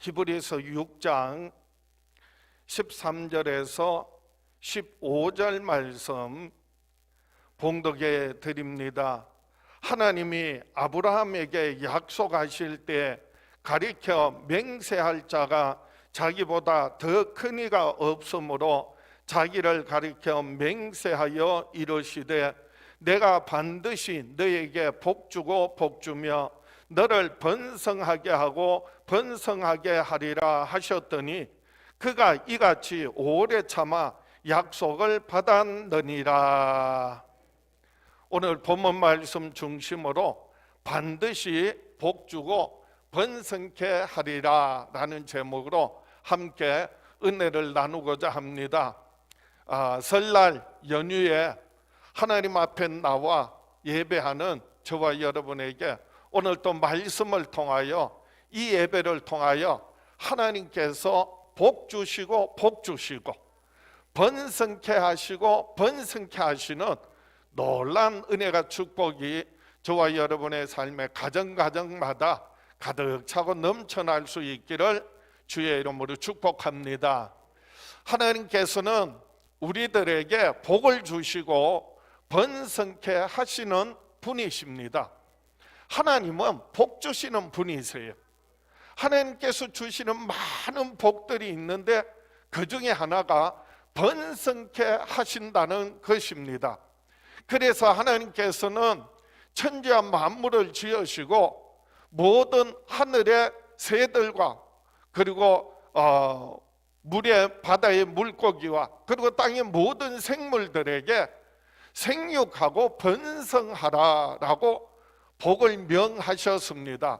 히브리서 6장 13절에서 15절 말씀 봉독해 드립니다. 하나님이 아브라함에게 약속하실 때 가리켜 맹세할 자가 자기보다 더 큰 이가 없으므로 자기를 가리켜 맹세하여 이르시되 내가 반드시 너에게 복주고 복주며 너를 번성하게 하고 번성하게 하리라 하셨더니 그가 이같이 오래 참아 약속을 받았느니라. 오늘 본문 말씀 중심으로 반드시 복주고 번성케 하리라 라는 제목으로 함께 은혜를 나누고자 합니다. 설날 연휴에 하나님 앞에 나와 예배하는 저와 여러분에게 오늘 또 말씀을 통하여 이 예배를 통하여 하나님께서 복 주시고 복 주시고 번성케 하시고 번성케 하시는 놀라운 은혜가 축복이 저와 여러분의 삶의 가정마다 가득 차고 넘쳐날 수 있기를 주의 이름으로 축복합니다. 하나님께서는 우리들에게 복을 주시고 번성케 하시는 분이십니다. 하나님은 복 주시는 분이세요. 하나님께서 주시는 많은 복들이 있는데 그 중에 하나가 번성케 하신다는 것입니다. 그래서 하나님께서는 천지와 만물을 지으시고 모든 하늘의 새들과 그리고 물의 바다의 물고기와 그리고 땅의 모든 생물들에게 생육하고 번성하라라고 복을 명하셨습니다.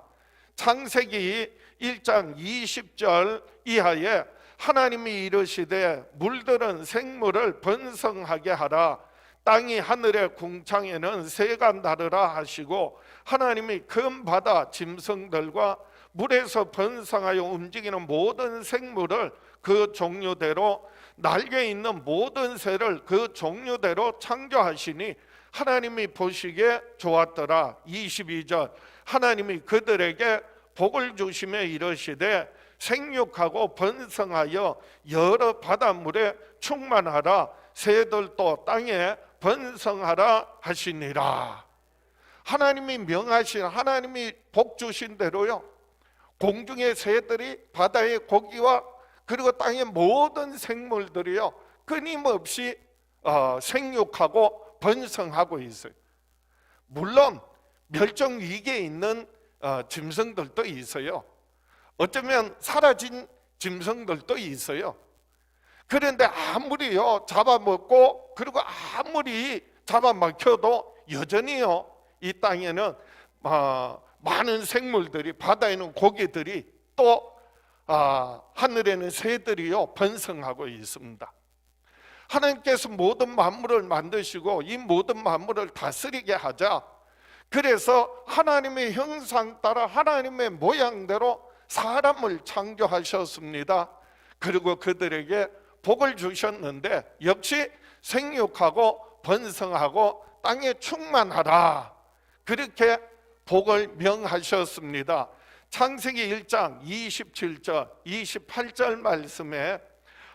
창세기 1장 20절 이하에 하나님이 이르시되 물들은 생물을 번성하게 하라 땅이 하늘의 궁창에는 새가 나르라 하시고 하나님이 큰 바다 짐승들과 물에서 번성하여 움직이는 모든 생물을 그 종류대로 날개 있는 모든 새를 그 종류대로 창조하시니 하나님이 보시기에 좋았더라. 22절 하나님이 그들에게 복을 주시며 이르시되 생육하고 번성하여 여러 바닷물에 충만하라 새들도 땅에 번성하라 하시니라. 하나님이 명하신 하나님이 복 주신 대로요 공중의 새들이 바다의 고기와 그리고 땅의 모든 생물들이요 끊임없이 생육하고 번성하고 있어요. 물론 멸종 위기에 있는 짐승들도 있어요. 어쩌면 사라진 짐승들도 있어요. 그런데 아무리요 잡아먹고 그리고 아무리 잡아먹혀도 여전히요 이 땅에는 많은 생물들이 바다에는 고기들이 또 하늘에는 새들이요 번성하고 있습니다. 하나님께서 모든 만물을 만드시고 이 모든 만물을 다스리게 하자 그래서 하나님의 형상 따라 하나님의 모양대로 사람을 창조하셨습니다. 그리고 그들에게 복을 주셨는데 역시 생육하고 번성하고 땅에 충만하라 그렇게 복을 명하셨습니다. 창세기 1장 27절 28절 말씀에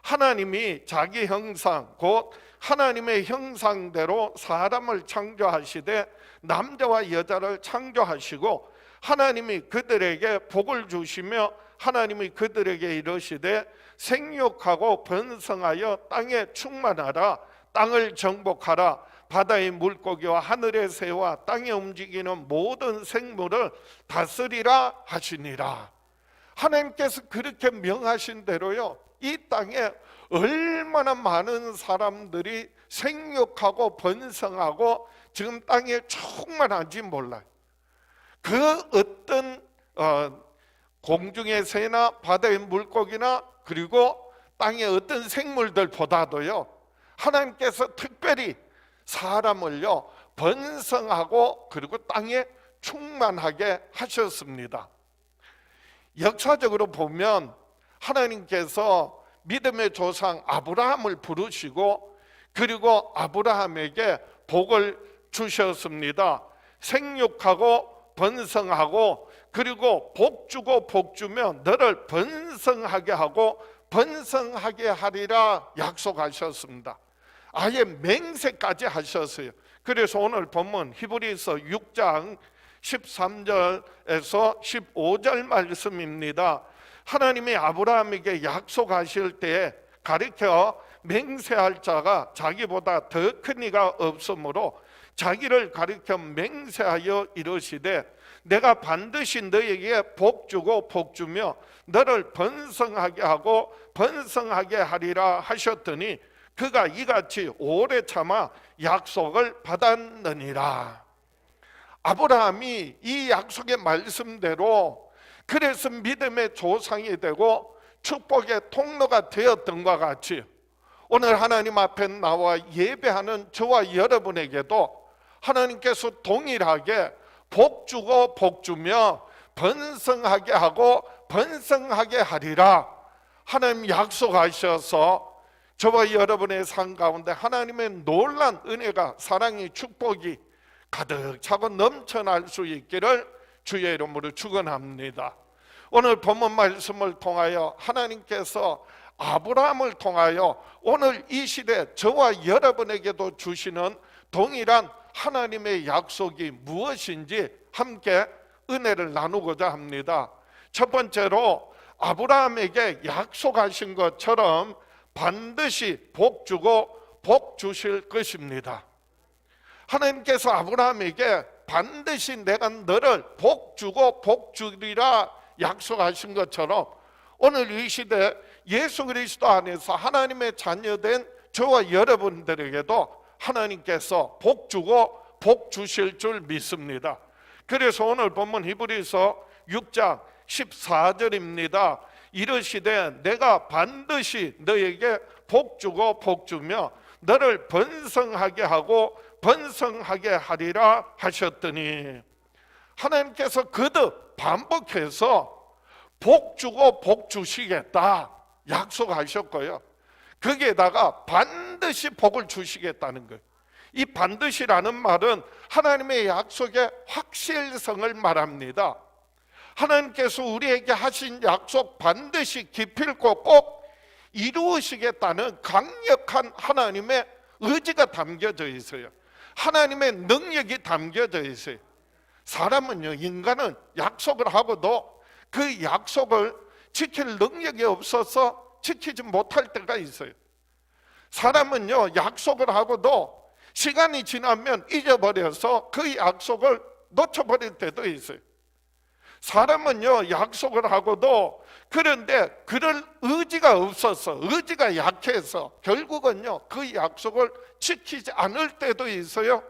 하나님이 자기 형상 곧 하나님의 형상대로 사람을 창조하시되 남자와 여자를 창조하시고 하나님이 그들에게 복을 주시며 하나님이 그들에게 이르시되 생육하고 번성하여 땅에 충만하라 땅을 정복하라 바다의 물고기와 하늘의 새와 땅에 움직이는 모든 생물을 다스리라 하시니라. 하나님께서 그렇게 명하신 대로요 이 땅에 얼마나 많은 사람들이 생육하고 번성하고 지금 땅에 충만한지 몰라요. 그 어떤 공중의 새나 바다의 물고기나 그리고 땅의 어떤 생물들보다도요 하나님께서 특별히 사람을요 번성하고 그리고 땅에 충만하게 하셨습니다. 역사적으로 보면 하나님께서 믿음의 조상 아브라함을 부르시고 그리고 아브라함에게 복을 주셨습니다. 생육하고 번성하고 그리고 복 주고 복 주며 너를 번성하게 하고 번성하게 하리라 약속하셨습니다. 아예 맹세까지 하셨어요. 그래서 오늘 본문 히브리서 6장 13절에서 15절 말씀입니다. 하나님이 아브라함에게 약속하실 때 가르쳐 맹세할 자가 자기보다 더 큰 이가 없으므로 자기를 가르쳐 맹세하여 이르시되 내가 반드시 너에게 복 주고 복 주며 너를 번성하게 하고 번성하게 하리라 하셨더니 그가 이같이 오래 참아 약속을 받았느니라. 아브라함이 이 약속의 말씀대로 그래서 믿음의 조상이 되고 축복의 통로가 되었던과 같이 오늘 하나님 앞에 나와 예배하는 저와 여러분에게도 하나님께서 동일하게 복 주고 복 주며 번성하게 하고 번성하게 하리라 하나님 약속하셔서 저와 여러분의 삶 가운데 하나님의 놀라운 은혜가 사랑이 축복이 가득 차고 넘쳐날 수 있기를 주의 이름으로 축원합니다. 오늘 본문 말씀을 통하여 하나님께서 아브라함을 통하여 오늘 이 시대 저와 여러분에게도 주시는 동일한 하나님의 약속이 무엇인지 함께 은혜를 나누고자 합니다. 첫 번째로 아브라함에게 약속하신 것처럼 반드시 복 주고 복 주실 것입니다. 하나님께서 아브라함에게 반드시 내가 너를 복 주고 복 주리라 약속하신 것처럼 오늘 이 시대 예수 그리스도 안에서 하나님의 자녀된 저와 여러분들에게도 하나님께서 복 주고 복 주실 줄 믿습니다. 그래서 오늘 본문 히브리서 6장 14절입니다. 이르시되 내가 반드시 너에게 복 주고 복 주며 너를 번성하게 하고 번성하게 하리라 하셨더니 하나님께서 거듭 반복해서 복 주고 복 주시겠다 약속하셨고요. 거기에다가 반드시 복을 주시겠다는 거예요. 이 반드시라는 말은 하나님의 약속의 확실성을 말합니다. 하나님께서 우리에게 하신 약속 반드시 기필코 꼭 이루시겠다는 강력한 하나님의 의지가 담겨져 있어요. 하나님의 능력이 담겨져 있어요. 사람은요, 인간은 약속을 하고도 그 약속을 지킬 능력이 없어서 지키지 못할 때가 있어요. 사람은요, 약속을 하고도 시간이 지나면 잊어버려서 그 약속을 놓쳐버릴 때도 있어요. 사람은요, 약속을 하고도 그런데 그럴 의지가 없어서 의지가 약해서 결국은요 그 약속을 지키지 않을 때도 있어요.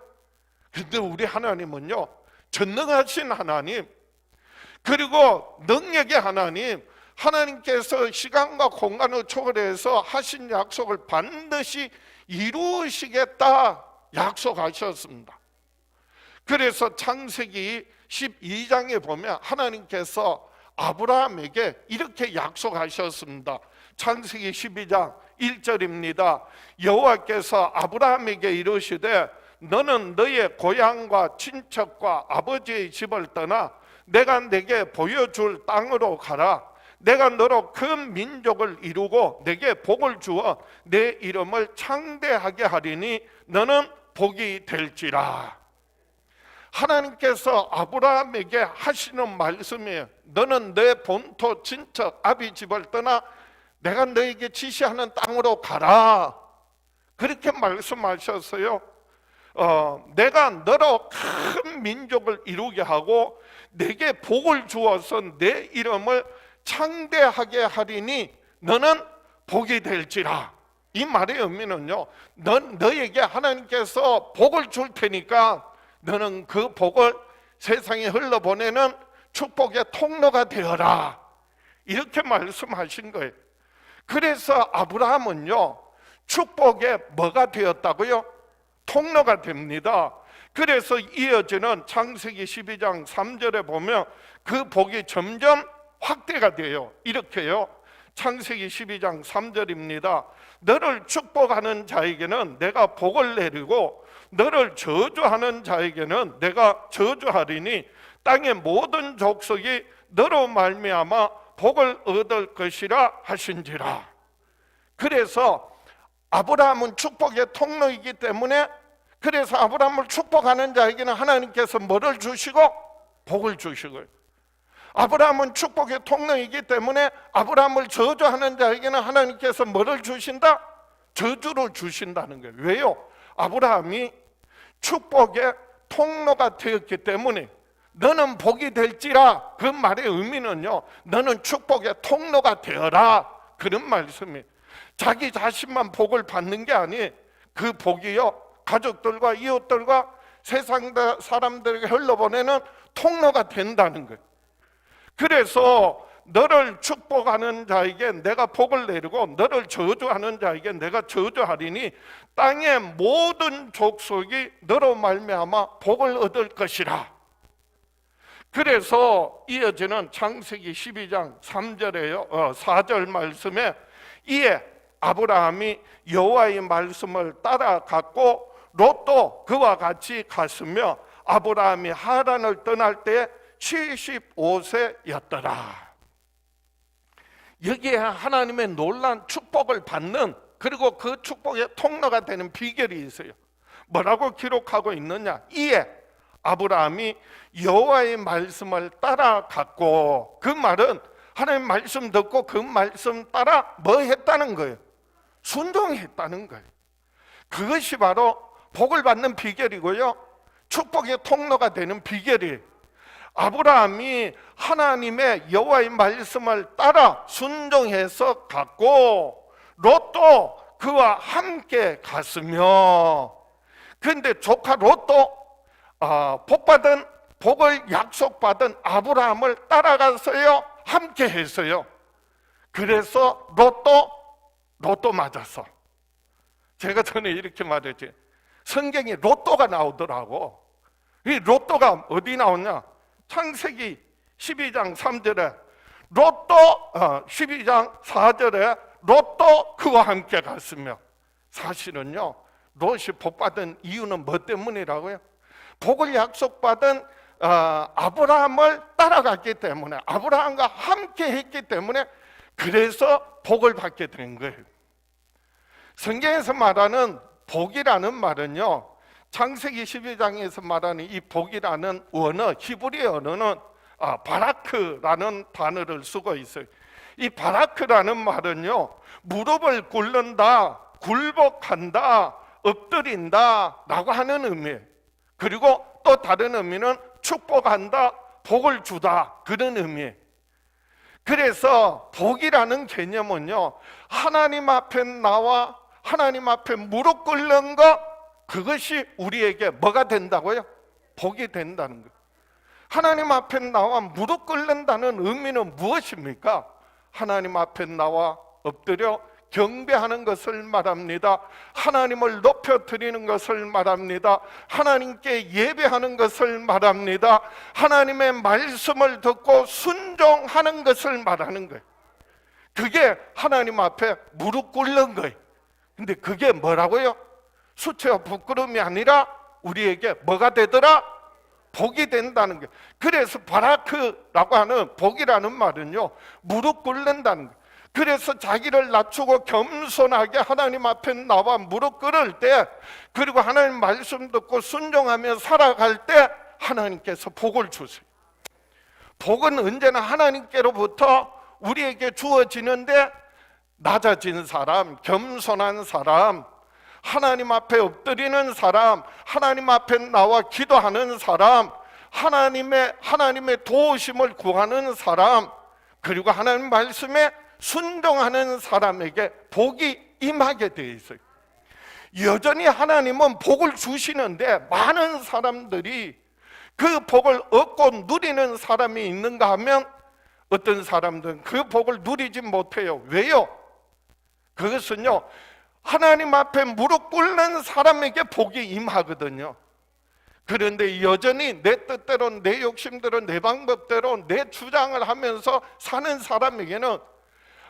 그런데 우리 하나님은요 전능하신 하나님 그리고 능력의 하나님, 하나님께서 시간과 공간을 초월해서 하신 약속을 반드시 이루시겠다 약속하셨습니다. 그래서 창세기 12장에 보면 하나님께서 아브라함에게 이렇게 약속하셨습니다. 창세기 12장 1절입니다. 여호와께서 아브라함에게 이르시되 너는 너의 고향과 친척과 아버지의 집을 떠나 내가 내게 보여줄 땅으로 가라. 내가 너로 큰 민족을 이루고 내게 복을 주어 내 이름을 창대하게 하리니 너는 복이 될지라. 하나님께서 아브라함에게 하시는 말씀이에요. 너는 내 본토 친척 아비 집을 떠나 내가 너에게 지시하는 땅으로 가라. 그렇게 말씀하셨어요. 내가 너로 큰 민족을 이루게 하고 내게 복을 주어서 내 이름을 창대하게 하리니 너는 복이 될지라. 이 말의 의미는요, 너에게 하나님께서 복을 줄 테니까 너는 그 복을 세상에 흘러보내는 축복의 통로가 되어라. 이렇게 말씀하신 거예요. 그래서 아브라함은요 축복의 뭐가 되었다고요? 통로가 됩니다. 그래서 이어지는 창세기 12장 3절에 보면 그 복이 점점 확대가 돼요. 이렇게요. 창세기 12장 3절입니다. 너를 축복하는 자에게는 내가 복을 내리고 너를 저주하는 자에게는 내가 저주하리니 땅의 모든 족속이 너로 말미암아 복을 얻을 것이라 하신지라. 그래서 아브라함은 축복의 통로이기 때문에, 그래서 아브라함을 축복하는 자에게는 하나님께서 뭐를 주시고? 복을 주시고요. 아브라함은 축복의 통로이기 때문에 아브라함을 저주하는 자에게는 하나님께서 뭐를 주신다? 저주를 주신다는 거예요. 왜요? 아브라함이 축복의 통로가 되었기 때문에. 너는 복이 될지라, 그 말의 의미는요, 너는 축복의 통로가 되어라, 그런 말씀이에요. 자기 자신만 복을 받는 게 아니에요. 그 복이요, 가족들과 이웃들과 세상 사람들에게 흘러보내는 통로가 된다는 거예요. 그래서 너를 축복하는 자에게 내가 복을 내리고 너를 저주하는 자에게 내가 저주하리니 땅의 모든 족속이 너로 말미암아 복을 얻을 것이라. 그래서 이어지는 창세기 12장 3절에요, 4절 말씀에, 이에 아브라함이 여호와의 말씀을 따라갔고 롯도 그와 같이 갔으며 아브라함이 하란을 떠날 때 75세였더라. 여기에 하나님의 놀라운 축복을 받는, 그리고 그 축복의 통로가 되는 비결이 있어요. 뭐라고 기록하고 있느냐? 이에 아브라함이 여호와의 말씀을 따라갔고, 그 말은 하나님 말씀 듣고 그 말씀 따라 뭐 했다는 거예요? 순종했다는 거예요. 그것이 바로 복을 받는 비결이고요, 축복의 통로가 되는 비결이에요. 아브라함이 하나님의 여호와의 말씀을 따라 순종해서 갔고 롯도 그와 함께 갔으며, 그런데 조카 롯도 복을 약속받은 아브라함을 따라가서요, 함께 했어요. 그래서 로또 맞았어. 제가 전에 이렇게 말했지, 성경에 로또가 나오더라고. 이 로또가 어디 나오냐? 창세기 12장 3절에 12장 4절에 롯도 그와 함께 갔으며, 사실은요, 롯이 복받은 이유는 뭐 때문이라고요? 복을 약속받은 아브라함을 따라갔기 때문에, 아브라함과 함께 했기 때문에, 그래서 복을 받게 된 거예요. 성경에서 말하는 복이라는 말은요, 창세기 12장에서 말하는 이 복이라는 원어, 히브리 언어는 바라크라는 단어를 쓰고 있어요. 이 바라크라는 말은요, 무릎을 꿇는다, 굴복한다, 엎드린다 라고 하는 의미예요. 그리고 또 다른 의미는 축복한다, 복을 주다, 그런 의미예요. 그래서 복이라는 개념은요, 하나님 앞에 나와 하나님 앞에 무릎 꿇는 것, 그것이 우리에게 뭐가 된다고요? 복이 된다는 거예요. 하나님 앞에 나와 무릎 꿇는다는 의미는 무엇입니까? 하나님 앞에 나와 엎드려 경배하는 것을 말합니다. 하나님을 높여드리는 것을 말합니다. 하나님께 예배하는 것을 말합니다. 하나님의 말씀을 듣고 순종하는 것을 말하는 거예요. 그게 하나님 앞에 무릎 꿇는 거예요. 근데 그게 뭐라고요? 수치와 부끄러움이 아니라 우리에게 뭐가 되더라? 복이 된다는 거예요. 그래서 바라크라고 하는 복이라는 말은요, 무릎 꿇는다는 거예요. 그래서 자기를 낮추고 겸손하게 하나님 앞에 나와 무릎 꿇을 때, 그리고 하나님 말씀 듣고 순종하며 살아갈 때 하나님께서 복을 주세요. 복은 언제나 하나님께로부터 우리에게 주어지는데, 낮아진 사람, 겸손한 사람, 하나님 앞에 엎드리는 사람, 하나님 앞에 나와 기도하는 사람, 하나님의 도우심을 구하는 사람, 그리고 하나님 말씀에 순종하는 사람에게 복이 임하게 되어 있어요. 여전히 하나님은 복을 주시는데 많은 사람들이 그 복을 얻고 누리는 사람이 있는가 하면 어떤 사람들은 그 복을 누리지 못해요. 왜요? 그것은요, 하나님 앞에 무릎 꿇는 사람에게 복이 임하거든요. 그런데 여전히 내 뜻대로, 내 욕심대로, 내 방법대로 내 주장을 하면서 사는 사람에게는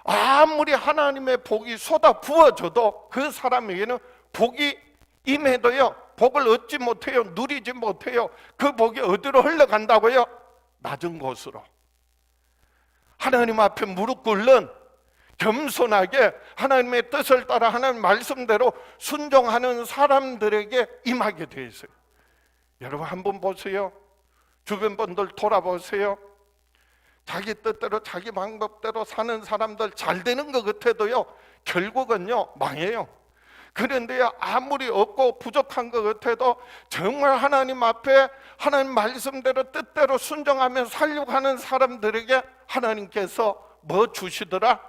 아무리 하나님의 복이 쏟아 부어져도 그 사람에게는 복이 임해도요, 복을 얻지 못해요. 누리지 못해요. 그 복이 어디로 흘러간다고요? 낮은 곳으로, 하나님 앞에 무릎 꿇는, 겸손하게 하나님의 뜻을 따라 하나님 말씀대로 순종하는 사람들에게 임하게 되어 있어요. 여러분 한번 보세요. 주변 분들 돌아보세요. 자기 뜻대로 자기 방법대로 사는 사람들 잘 되는 것 같아도요, 결국은요 망해요. 그런데 아무리 없고 부족한 것 같아도 정말 하나님 앞에 하나님 말씀대로 뜻대로 순종하며 살려고 하는 사람들에게 하나님께서 뭐 주시더라?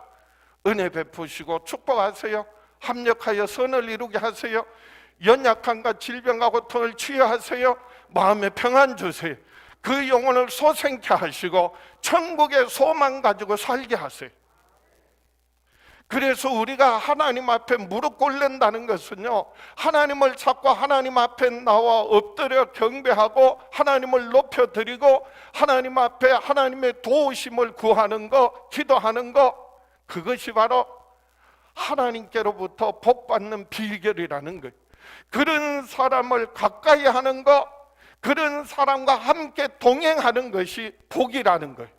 은혜 베푸시고 축복하세요. 합력하여 선을 이루게 하세요. 연약함과 질병과 고통을 치유하세요. 마음에 평안 주세요. 그 영혼을 소생케 하시고 천국의 소망 가지고 살게 하세요. 그래서 우리가 하나님 앞에 무릎 꿇는다는 것은요, 하나님을 찾고 하나님 앞에 나와 엎드려 경배하고 하나님을 높여드리고 하나님 앞에 하나님의 도우심을 구하는 거, 기도하는 거, 그것이 바로 하나님께로부터 복받는 비결이라는 거예요. 그런 사람을 가까이 하는 것, 그런 사람과 함께 동행하는 것이 복이라는 거예요.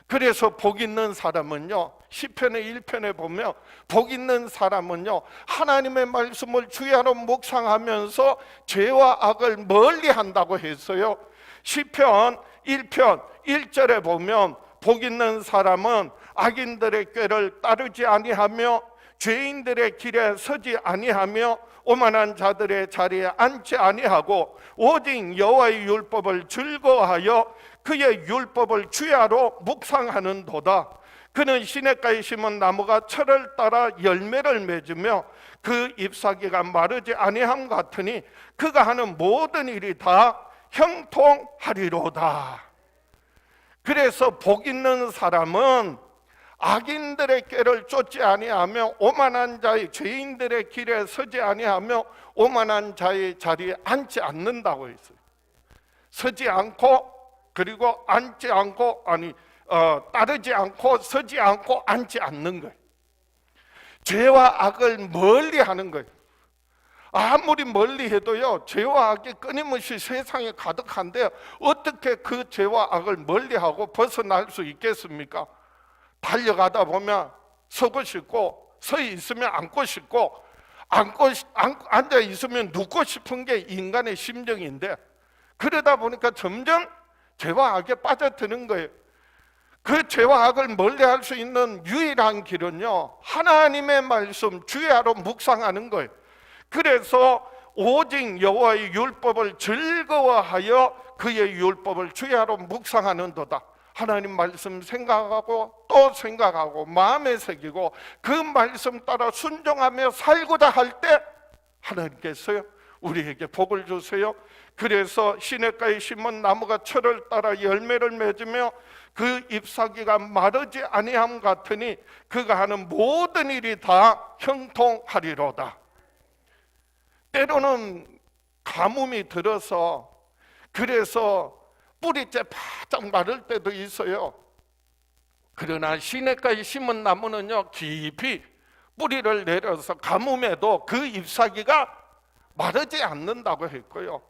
그래서 복 있는 사람은요, 시편의 1편에 보면 복 있는 사람은요, 하나님의 말씀을 주야로 묵상하면서 죄와 악을 멀리 한다고 했어요. 시편 1편 1절에 보면 복 있는 사람은 악인들의 꾀를 따르지 아니하며 죄인들의 길에 서지 아니하며 오만한 자들의 자리에 앉지 아니하고 오직 여호와의 율법을 즐거워하여 그의 율법을 주야로 묵상하는도다. 그는 시냇가에 심은 나무가 철을 따라 열매를 맺으며 그 잎사귀가 마르지 아니함 같으니 그가 하는 모든 일이 다 형통하리로다. 그래서 복 있는 사람은 악인들의 꾀를 쫓지 아니하며 오만한 자의 죄인들의 길에 서지 아니하며 오만한 자의 자리에 앉지 않는다고 했어요. 서지 않고 그리고 앉지 않고 따르지 않고 서지 않고 앉지 않는 거예요. 죄와 악을 멀리 하는 거예요. 아무리 멀리 해도요, 죄와 악이 끊임없이 세상에 가득한데 어떻게 그 죄와 악을 멀리하고 벗어날 수 있겠습니까? 달려가다 보면 서고 싶고, 서 있으면 앉고 싶고, 앉아 있으면 눕고 싶은 게 인간의 심정인데, 그러다 보니까 점점 죄와 악에 빠져드는 거예요. 그 죄와 악을 멀리할 수 있는 유일한 길은요, 하나님의 말씀 주야로 묵상하는 거예요. 그래서 오직 여호와의 율법을 즐거워하여 그의 율법을 주야로 묵상하는도다. 하나님 말씀 생각하고 또 생각하고 마음에 새기고 그 말씀 따라 순종하며 살고자 할 때 하나님께서요, 우리에게 복을 주세요. 그래서 시냇가에 심은 나무가 철을 따라 열매를 맺으며 그 잎사귀가 마르지 아니함 같으니 그가 하는 모든 일이 다 형통하리로다. 때로는 가뭄이 들어서 그래서 뿌리째 바짝 마를 때도 있어요. 그러나 시냇가에 심은 나무는요, 깊이 뿌리를 내려서 가뭄에도 그 잎사귀가 마르지 않는다고 했고요.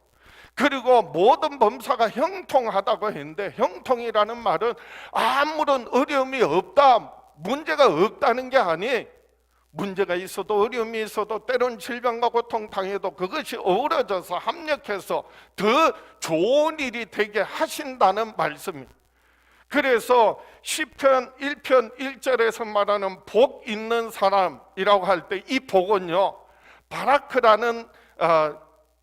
그리고 모든 범사가 형통하다고 했는데, 형통이라는 말은 아무런 어려움이 없다, 문제가 없다는 게 아니, 문제가 있어도 어려움이 있어도 때론 질병과 고통 당해도 그것이 어우러져서 합력해서 더 좋은 일이 되게 하신다는 말씀입니다. 그래서 시편 1편 1절에서 말하는 복 있는 사람이라고 할 때 이 복은요, 바라크라는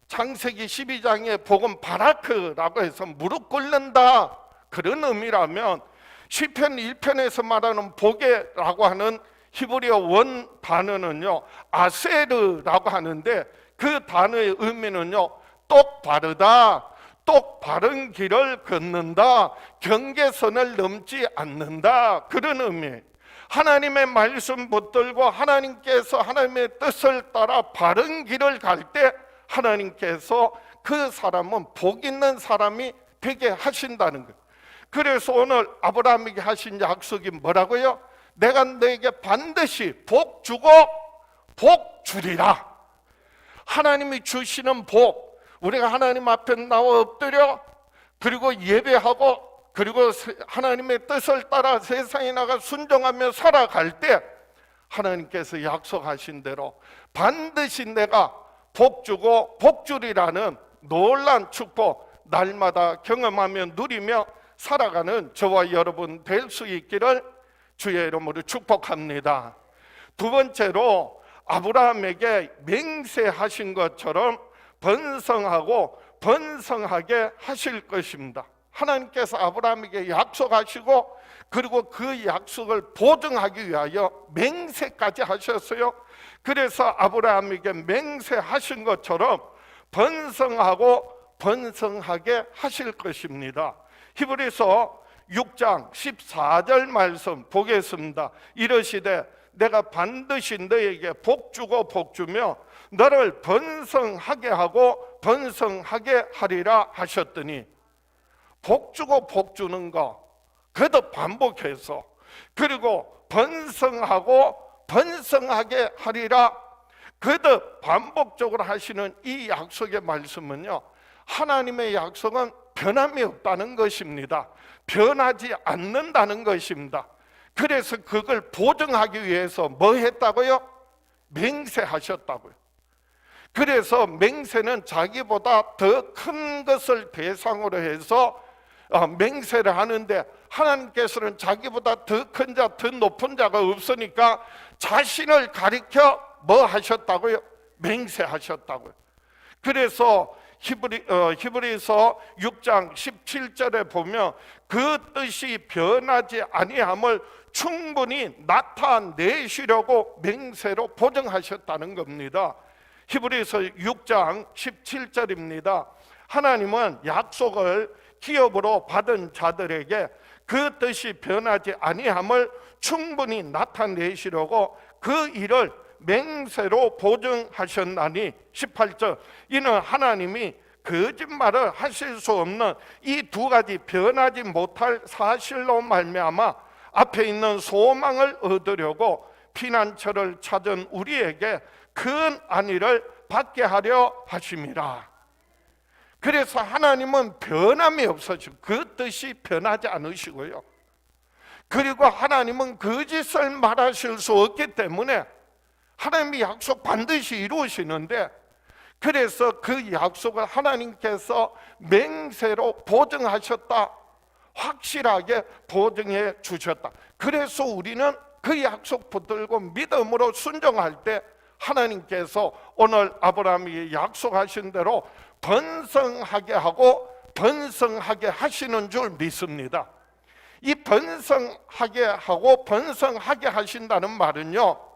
창세기 12장의 복은 바라크라고 해서 무릎 꿇는다 그런 의미라면, 시편 1편에서 말하는 복이라고 하는 히브리어 원 단어는요, 아세르라고 하는데 그 단어의 의미는요, 똑바르다, 똑바른 길을 걷는다, 경계선을 넘지 않는다, 그런 의미예요. 하나님의 말씀 붙들고 하나님께서 하나님의 뜻을 따라 바른 길을 갈 때 하나님께서 그 사람은 복 있는 사람이 되게 하신다는 거예요. 그래서 오늘 아브라함에게 하신 약속이 뭐라고요? 내가 너에게 반드시 복 주고 복 주리라. 하나님이 주시는 복, 우리가 하나님 앞에 나와 엎드려 그리고 예배하고 그리고 하나님의 뜻을 따라 세상에 나가 순종하며 살아갈 때 하나님께서 약속하신 대로 반드시 내가 복주고 복주리라는 놀라운 축복 날마다 경험하며 누리며 살아가는 저와 여러분 될 수 있기를 주의 이름으로 축복합니다. 두 번째로 아브라함에게 맹세하신 것처럼 번성하고 번성하게 하실 것입니다. 하나님께서 아브라함에게 약속하시고 그리고 그 약속을 보증하기 위하여 맹세까지 하셨어요. 그래서 아브라함에게 맹세하신 것처럼 번성하고 번성하게 하실 것입니다. 히브리서 6장 14절 말씀 보겠습니다. 이르시되 내가 반드시 너에게 복주고 복주며 너를 번성하게 하고 번성하게 하리라 하셨더니, 복주고 복주는 거 그도 반복해서, 그리고 번성하고 번성하게 하리라 그도 반복적으로 하시는 이 약속의 말씀은요, 하나님의 약속은 변함이 없다는 것입니다. 변하지 않는다는 것입니다. 그래서 그걸 보증하기 위해서 뭐 했다고요? 맹세하셨다고요. 그래서 맹세는 자기보다 더 큰 것을 대상으로 해서 맹세를 하는데, 하나님께서는 자기보다 더 큰 자, 더 높은 자가 없으니까 자신을 가리켜 뭐 하셨다고요? 맹세하셨다고요. 그래서 히브리서 6장 17절에 보면 그 뜻이 변하지 아니함을 충분히 나타내시려고 맹세로 보증하셨다는 겁니다. 히브리서 6장 17절입니다. 하나님은 약속을 기업으로 받은 자들에게 그 뜻이 변하지 아니함을 충분히 나타내시려고 그 일을 맹세로 보증하셨나니, 18절, 이는 하나님이 거짓말을 하실 수 없는 이 두 가지 변하지 못할 사실로 말미암아 앞에 있는 소망을 얻으려고 피난처를 찾은 우리에게 큰 안위를 받게 하려 하심이라. 그래서 하나님은 변함이 없으시고 그 뜻이 변하지 않으시고요, 그리고 하나님은 거짓을 말하실 수 없기 때문에 하나님의 약속 반드시 이루시는데, 그래서 그 약속을 하나님께서 맹세로 보증하셨다, 확실하게 보증해 주셨다. 그래서 우리는 그 약속 붙들고 믿음으로 순종할 때 하나님께서 오늘 아브라함이 약속하신 대로 번성하게 하고 번성하게 하시는 줄 믿습니다. 이 번성하게 하고 번성하게 하신다는 말은요,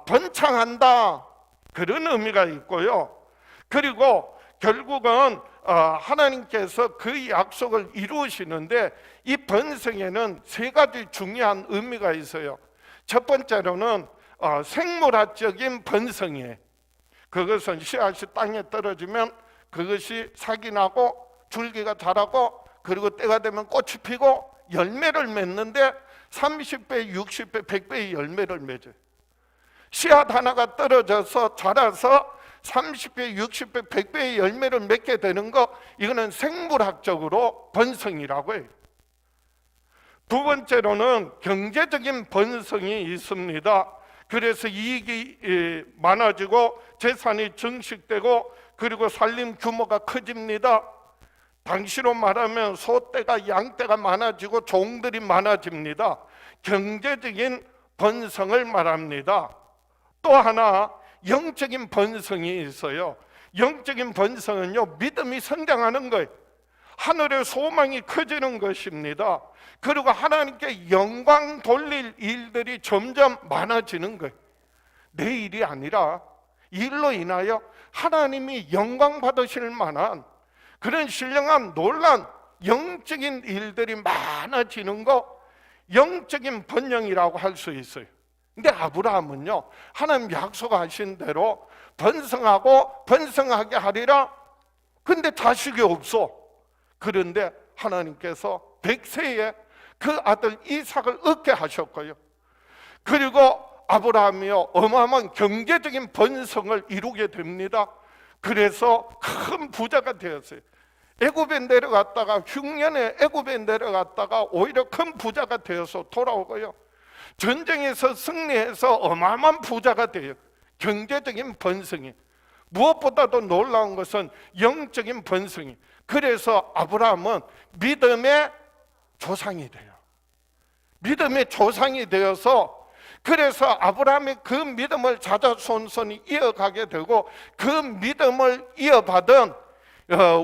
번창한다 그런 의미가 있고요, 그리고 결국은 하나님께서 그 약속을 이루시는데 이 번성에는 세 가지 중요한 의미가 있어요. 첫 번째로는 생물학적인 번성이에요. 그것은 씨앗이 땅에 떨어지면 그것이 싹이 나고 줄기가 자라고, 그리고 때가 되면 꽃이 피고 열매를 맺는데 30배, 60배, 100배의 열매를 맺어요. 씨앗 하나가 떨어져서 자라서 30배, 60배, 100배의 열매를 맺게 되는 거, 이거는 생물학적으로 번성이라고 해요. 두 번째로는 경제적인 번성이 있습니다. 그래서 이익이 많아지고 재산이 증식되고 그리고 살림 규모가 커집니다. 당시로 말하면 소떼가 양떼가 많아지고 종들이 많아집니다. 경제적인 번성을 말합니다. 또 하나 영적인 번성이 있어요. 영적인 번성은요, 믿음이 성장하는 거예요. 하늘의 소망이 커지는 것입니다. 그리고 하나님께 영광 돌릴 일들이 점점 많아지는 거예요. 내 일이 아니라 일로 인하여 하나님이 영광 받으실 만한 그런 신령한 놀란 영적인 일들이 많아지는 거, 영적인 번영이라고 할 수 있어요. 근데 아브라함은요, 하나님 약속하신 대로 번성하고 번성하게 하리라. 근데 자식이 없어. 그런데 하나님께서 100세에 그 아들 이삭을 얻게 하셨고요, 그리고 아브라함이요, 어마어마한 경제적인 번성을 이루게 됩니다. 그래서 큰 부자가 되었어요. 애굽에 내려갔다가 흉년에 애굽에 내려갔다가 오히려 큰 부자가 되어서 돌아오고요. 전쟁에서 승리해서 어마어마한 부자가 돼요. 경제적인 번성이. 무엇보다도 놀라운 것은 영적인 번성이. 그래서 아브라함은 믿음의 조상이 돼요. 믿음의 조상이 되어서, 그래서 아브라함이 그 믿음을 자자손손이 이어가게 되고, 그 믿음을 이어받은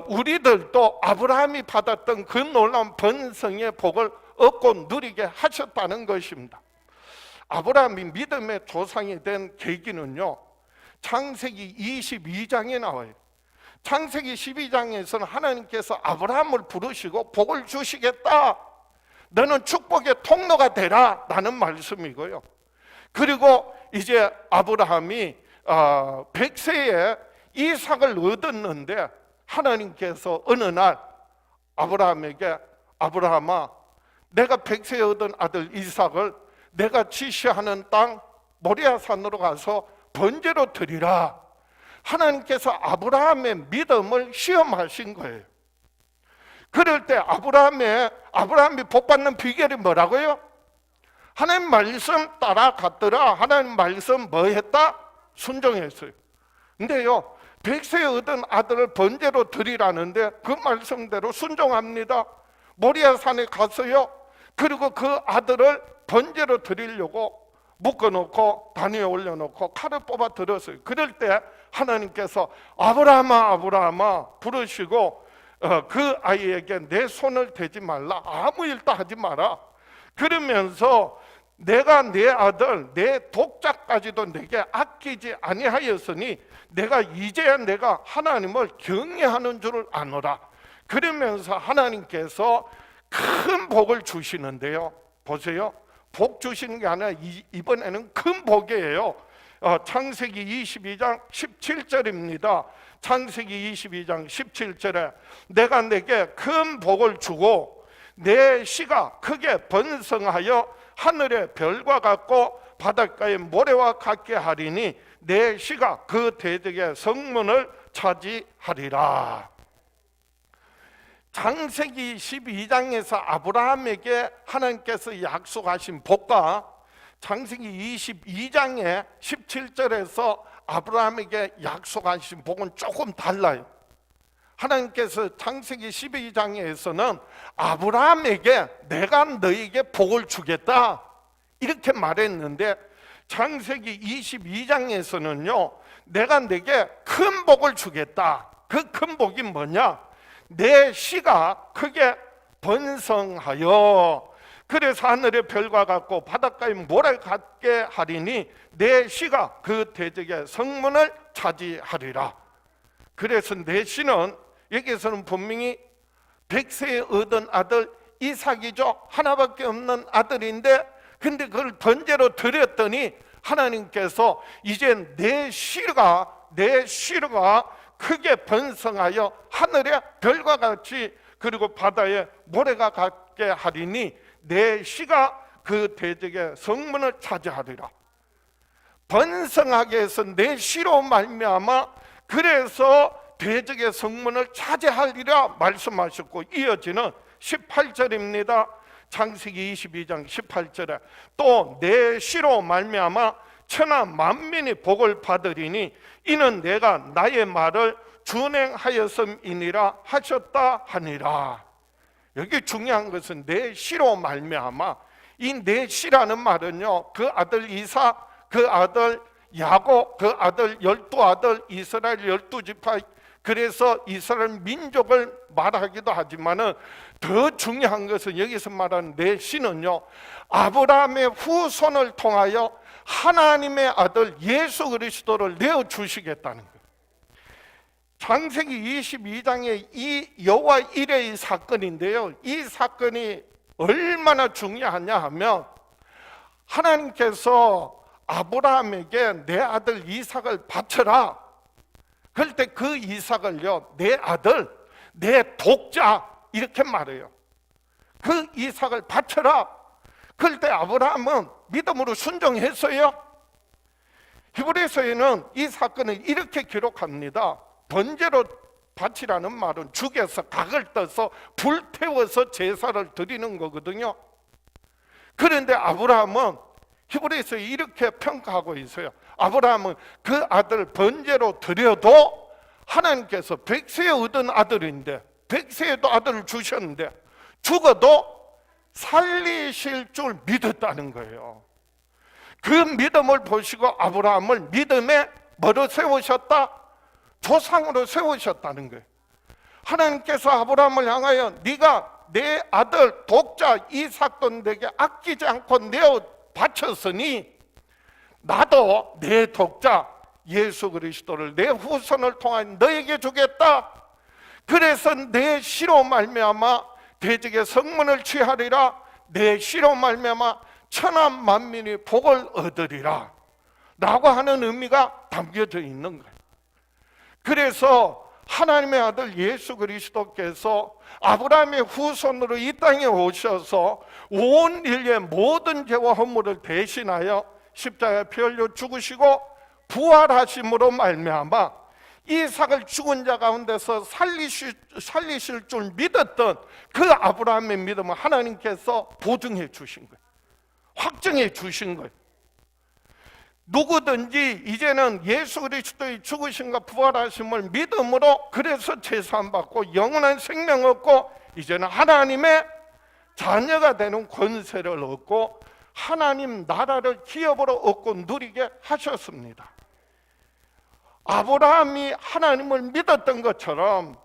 우리들도 아브라함이 받았던 그 놀라운 번성의 복을 얻고 누리게 하셨다는 것입니다. 아브라함이 믿음의 조상이 된 계기는요, 창세기 22장에 나와요. 창세기 12장에서는 하나님께서 아브라함을 부르시고 복을 주시겠다, 너는 축복의 통로가 되라 라는 말씀이고요. 그리고 이제 아브라함이 100세에 이삭을 얻었는데, 하나님께서 어느 날 아브라함에게, 아브라함아, 내가 100세에 얻은 아들 이삭을 내가 지시하는 땅 모리아산으로 가서 번제로 드리라. 하나님께서 아브라함의 믿음을 시험하신 거예요. 그럴 때 아브라함이 복받는 비결이 뭐라고요? 하나님 말씀 따라갔더라. 하나님 말씀 뭐 했다? 순종했어요. 근데요, 100세에 얻은 아들을 번제로 드리라는데 그 말씀대로 순종합니다. 모리아산에 가서요, 그리고 그 아들을 번제로 드리려고 묶어놓고 단 위에 올려놓고 칼을 뽑아 들었어요. 그럴 때 하나님께서 아브라함아, 아브라함아 부르시고 그 아이에게 내 손을 대지 말라, 아무 일도 하지 마라. 그러면서 내가 내 아들, 내 독자까지도 내게 아끼지 아니하였으니 내가 이제야 내가 하나님을 경외하는 줄을 아노라. 그러면서 하나님께서 큰 복을 주시는데요, 보세요, 복 주시는 게 아니라 이번에는 큰 복이에요. 창세기 22장 17절입니다. 창세기 22장 17절에 내가 내게 큰 복을 주고 내 씨가 크게 번성하여 하늘의 별과 같고 바닷가의 모래와 같게 하리니 내 씨가 그 대적의 성문을 차지하리라. 창세기 12장에서 아브라함에게 하나님께서 약속하신 복과 창세기 22장의 17절에서 아브라함에게 약속하신 복은 조금 달라요. 하나님께서 창세기 12장에서는 아브라함에게 내가 너에게 복을 주겠다 이렇게 말했는데, 창세기 22장에서는요 내가 내게 큰 복을 주겠다. 그 큰 복이 뭐냐? 내 씨가 크게 번성하여 그래서 하늘의 별과 같고 바닷가의 모래 같게 하리니 내 씨가 그 대적의 성문을 차지하리라. 그래서 내 씨는 여기에서는 분명히 100세에 얻은 아들 이삭이죠. 하나밖에 없는 아들인데, 근데 그걸 번제로 드렸더니 하나님께서 이제 내 씨가 크게 번성하여 하늘의 별과 같이 그리고 바다의 모래가 같게 하리니 내 씨가 그 대적의 성문을 차지하리라. 번성하게 해서 내 씨로 말미암아 그래서 대적의 성문을 차지하리라 말씀하셨고, 이어지는 18절입니다. 창세기 22장 18절에 또 내 씨로 말미암아 천하 만민이 복을 받으리니 이는 내가 나의 말을 준행하였음이니라 하셨다 하니라. 여기 중요한 것은 내 씨로 말미암아, 이 내 씨라는 말은요 그 아들 이삭, 그 아들 야곱, 그 아들 12아들 이스라엘 12지파, 그래서 이스라엘 민족을 말하기도 하지만은 더 중요한 것은 여기서 말하는 내 씨는요 아브라함의 후손을 통하여 하나님의 아들 예수 그리스도를 내어주시겠다는 거예요. 창세기 22장의 이 여호와 일의 사건인데요, 이 사건이 얼마나 중요하냐 하면 하나님께서 아브라함에게 내 아들 이삭을 바쳐라. 그럴 때 그 이삭을요 내 아들, 내 독자 이렇게 말해요. 그 이삭을 바쳐라. 그럴 때 아브라함은 믿음으로 순종했어요. 히브리서에는 이 사건을 이렇게 기록합니다. 번제로 바치라는 말은 죽여서 각을 떠서 불태워서 제사를 드리는 거거든요. 그런데 아브라함은 히브리서에 이렇게 평가하고 있어요. 아브라함은 그 아들 번제로 드려도 하나님께서 100세에 얻은 아들인데, 100세에도 아들을 주셨는데 죽어도 살리실 줄 믿었다는 거예요. 그 믿음을 보시고 아브라함을 믿음에 뭐로 세우셨다? 조상으로 세우셨다는 거예요. 하나님께서 아브라함을 향하여 네가 내 아들 독자 이삭도 내게 아끼지 않고 내어 바쳤으니 나도 내 독자 예수 그리스도를 내 후손을 통하여 너에게 주겠다. 그래서 내 씨로 말미암아 대적의 성문을 취하리라. 내 씨로 말미암아 천한 만민이 복을 얻으리라 라고 하는 의미가 담겨져 있는 거예요. 그래서 하나님의 아들 예수 그리스도께서 아브라함의 후손으로 이 땅에 오셔서 온 인류의 모든 죄와 허물을 대신하여 십자가에 피 흘려 죽으시고 부활하심으로 말미암아 이삭을 죽은 자 가운데서 살리실 줄 믿었던 그 아브라함의 믿음을 하나님께서 보증해 주신 거예요. 확정해 주신 거예요. 누구든지 이제는 예수 그리스도의 죽으심과 부활하심을 믿음으로 그래서 제사함 받고 영원한 생명 얻고 이제는 하나님의 자녀가 되는 권세를 얻고 하나님 나라를 기업으로 얻고 누리게 하셨습니다. 아브라함이 하나님을 믿었던 것처럼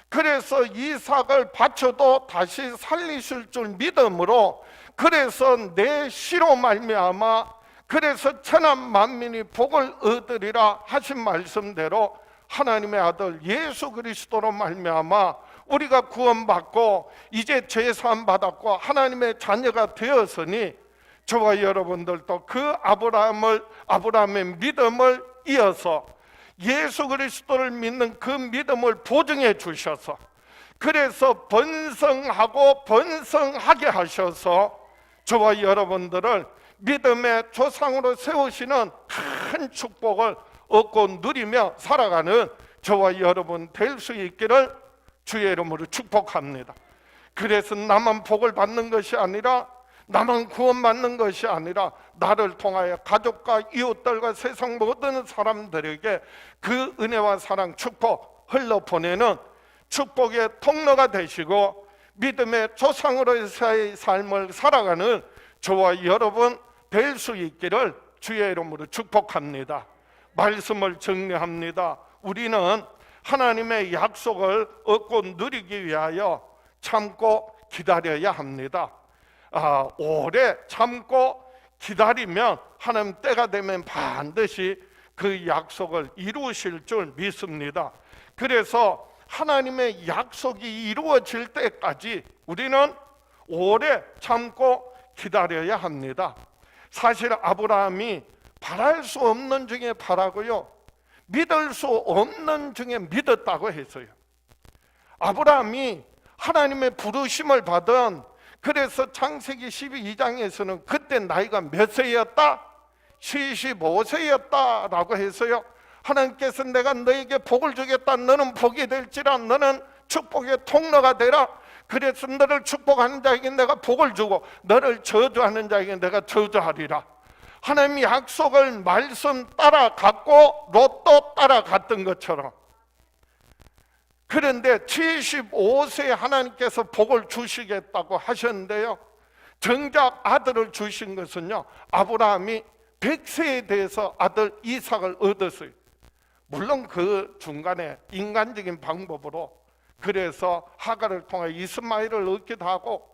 그래서 이삭을 바쳐도 다시 살리실 줄 믿음으로 그래서 내 씨로 말미암아 그래서 천한 만민이 복을 얻으리라 하신 말씀대로 하나님의 아들 예수 그리스도로 말미암아 우리가 구원받고 이제 죄사함 받았고 하나님의 자녀가 되었으니 저와 여러분들도 그 아브라함의 믿음을 이어서 예수 그리스도를 믿는 그 믿음을 보증해 주셔서 그래서 번성하고 번성하게 하셔서 저와 여러분들을 믿음의 조상으로 세우시는 큰 축복을 얻고 누리며 살아가는 저와 여러분 될 수 있기를 주의 이름으로 축복합니다. 그래서 나만 복을 받는 것이 아니라 나만 구원받는 것이 아니라 나를 통하여 가족과 이웃들과 세상 모든 사람들에게 그 은혜와 사랑 축복 흘러보내는 축복의 통로가 되시고 믿음의 조상으로서의 삶을 살아가는 저와 여러분 될 수 있기를 주의 이름으로 축복합니다. 말씀을 정리합니다. 우리는 하나님의 약속을 얻고 누리기 위하여 참고 기다려야 합니다. 오래 참고 기다리면 하나님 때가 되면 반드시 그 약속을 이루실 줄 믿습니다. 그래서 하나님의 약속이 이루어질 때까지 우리는 오래 참고 기다려야 합니다. 사실 아브라함이 바랄 수 없는 중에 바라고요, 믿을 수 없는 중에 믿었다고 했어요. 아브라함이 하나님의 부르심을 받은, 그래서 창세기 12장에서는 그때 나이가 몇 세였다? 75세였다라고 했어요. 하나님께서 내가 너에게 복을 주겠다. 너는 복이 될지라. 너는 축복의 통로가 되라. 그래서 너를 축복하는 자에게 내가 복을 주고 너를 저주하는 자에게 내가 저주하리라. 하나님의 약속을 말씀 따라갔고 로또 따라갔던 것처럼, 그런데 75세에 하나님께서 복을 주시겠다고 하셨는데요, 정작 아들을 주신 것은요, 아브라함이 100세에 대해서 아들 이삭을 얻었어요. 물론 그 중간에 인간적인 방법으로 그래서 하갈을 통해 이스마엘을 얻기도 하고,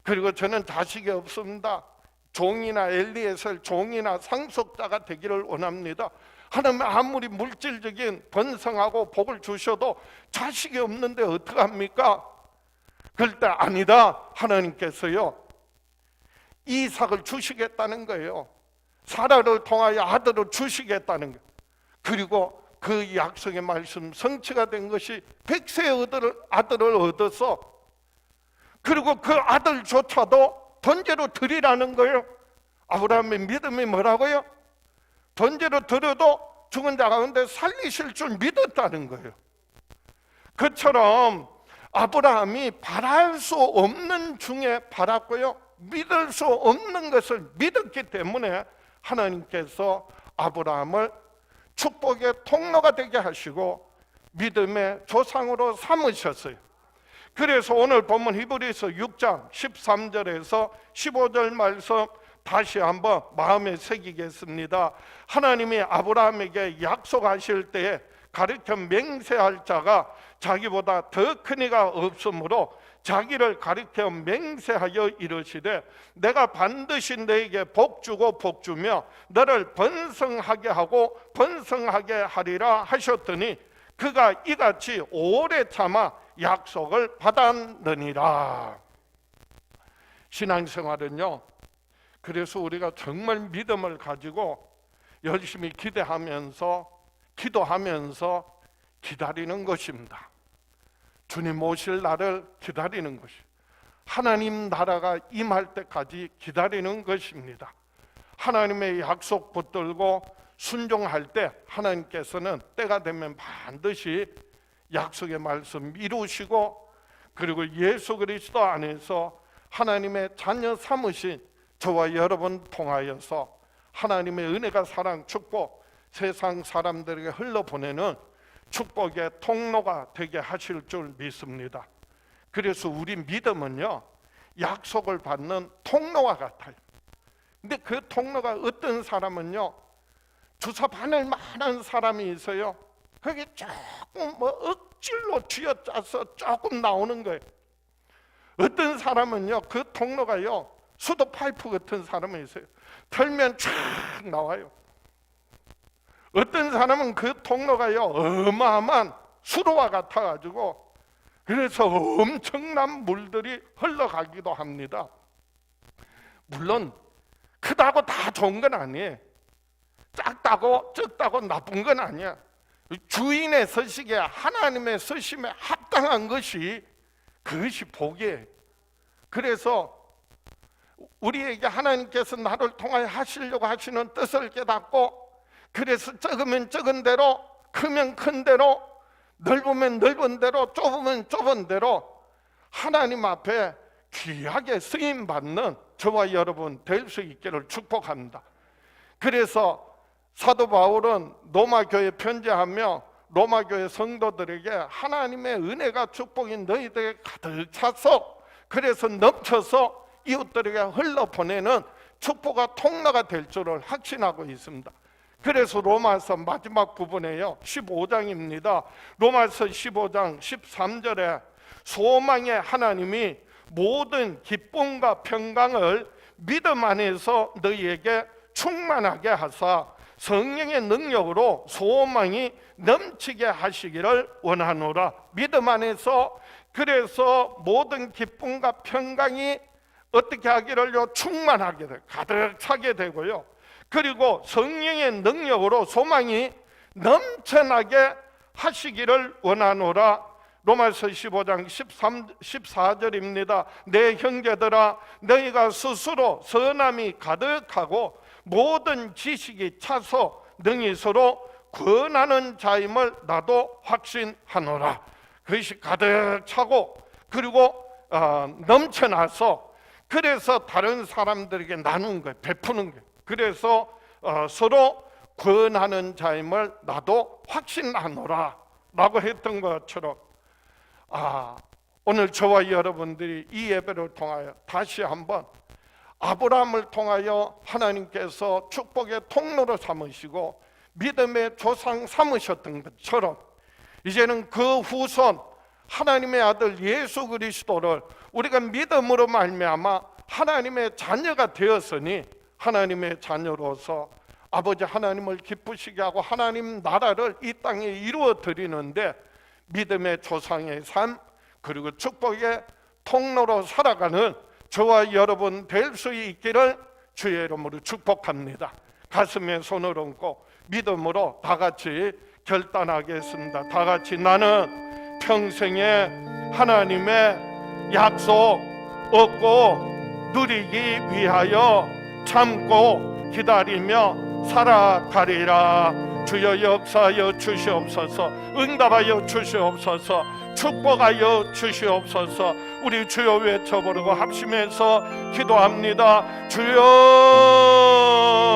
그리고 저는 자식이 없습니다, 종이나 엘리에셀 종이나 상속자가 되기를 원합니다. 하나님 아무리 물질적인 번성하고 복을 주셔도 자식이 없는데 어떡합니까? 그럴 때 아니다, 하나님께서요 이삭을 주시겠다는 거예요. 사라를 통하여 아들을 주시겠다는 거예요. 그리고 그 약속의 말씀 성취가 된 것이 100세의 아들을 얻어서, 그리고 그 아들조차도 번제로 드리라는 거예요. 아브라함의 믿음이 뭐라고요? 번제로 드려도 죽은 자 가운데 살리실 줄 믿었다는 거예요. 그처럼 아브라함이 바랄 수 없는 중에 바랐고요, 믿을 수 없는 것을 믿었기 때문에 하나님께서 아브라함을 축복의 통로가 되게 하시고 믿음의 조상으로 삼으셨어요. 그래서 오늘 본문 히브리서 6장 13절에서 15절 말씀 다시 한번 마음에 새기겠습니다. 하나님이 아브라함에게 약속하실 때에 가르쳐 맹세할 자가 자기보다 더 큰 이가 없으므로 자기를 가리켜 맹세하여 이르시되 내가 반드시 너에게 복주고 복주며 너를 번성하게 하고 번성하게 하리라 하셨더니 그가 이같이 오래 참아 약속을 받았느니라. 신앙생활은요, 그래서 우리가 정말 믿음을 가지고 열심히 기대하면서 기도하면서 기다리는 것입니다. 주님 오실 날을 기다리는 것이, 하나님 나라가 임할 때까지 기다리는 것입니다. 하나님의 약속 붙들고 순종할 때 하나님께서는 때가 되면 반드시 약속의 말씀 이루시고, 그리고 예수 그리스도 안에서 하나님의 자녀 삼으신 저와 여러분 통하여서 하나님의 은혜가 사랑 축복 세상 사람들에게 흘러보내는 축복의 통로가 되게 하실 줄 믿습니다. 그래서 우리 믿음은요, 약속을 받는 통로와 같아요. 근데 그 통로가 어떤 사람은요, 주사 바늘 많은 사람이 있어요. 그게 조금 억지로 쥐어짜서 조금 나오는 거예요. 어떤 사람은요, 그 통로가요, 수도 파이프 같은 사람이 있어요. 털면 쫙 나와요. 어떤 사람은 그 통로가요, 어마어마한 수로와 같아가지고 그래서 엄청난 물들이 흘러가기도 합니다. 물론 크다고 다 좋은 건 아니에요. 작다고 적다고 나쁜 건 아니야. 주인의 서식에 하나님의 서심에 합당한 것이, 그것이 복이에요. 그래서 우리에게 하나님께서 나를 통하여 하시려고 하시는 뜻을 깨닫고, 그래서 적으면 적은 대로, 크면 큰 대로, 넓으면 넓은 대로, 좁으면 좁은 대로 하나님 앞에 귀하게 쓰임받는 저와 여러분 될 수 있기를 축복합니다. 그래서 사도 바울은 로마교회 편지하며 로마교회 성도들에게 하나님의 은혜가 축복인 너희들에게 가득 차서, 그래서 넘쳐서 이웃들에게 흘러보내는 축복과 통로가 될 줄을 확신하고 있습니다. 그래서 로마서 마지막 부분에요, 15장입니다. 로마서 15장 13절에 소망의 하나님이 모든 기쁨과 평강을 믿음 안에서 너희에게 충만하게 하사 성령의 능력으로 소망이 넘치게 하시기를 원하노라. 믿음 안에서, 그래서 모든 기쁨과 평강이 어떻게 하기를요, 충만하게 돼, 가득 차게 되고요, 그리고 성령의 능력으로 소망이 넘쳐나게 하시기를 원하노라. 로마서 15장 14절입니다. 내 형제들아, 너희가 스스로 선함이 가득하고 모든 지식이 차서 능히 서로 권하는 자임을 나도 확신하노라. 그것이 가득 차고 그리고 넘쳐나서, 그래서 다른 사람들에게 나누는 거예요, 베푸는 거예요. 그래서 서로 권하는 자임을 나도 확신하노라 라고 했던 것처럼, 오늘 저와 여러분들이 이 예배를 통하여 다시 한번 아브라함을 통하여 하나님께서 축복의 통로로 삼으시고 믿음의 조상 삼으셨던 것처럼, 이제는 그 후손 하나님의 아들 예수 그리스도를 우리가 믿음으로 말미암아 하나님의 자녀가 되었으니, 하나님의 자녀로서 아버지 하나님을 기쁘시게 하고 하나님 나라를 이 땅에 이루어 드리는데 믿음의 조상의 삶, 그리고 축복의 통로로 살아가는 저와 여러분 될 수 있기를 주의 이름으로 축복합니다. 가슴에 손을 얹고 믿음으로 다 같이 결단하겠습니다. 다 같이 나는 평생에 하나님의 약속 얻고 누리기 위하여 참고 기다리며 살아가리라. 주여 역사하여 주시옵소서. 응답하여 주시옵소서. 축복하여 주시옵소서. 우리 주여 외쳐보려고 합심해서 기도합니다. 주여.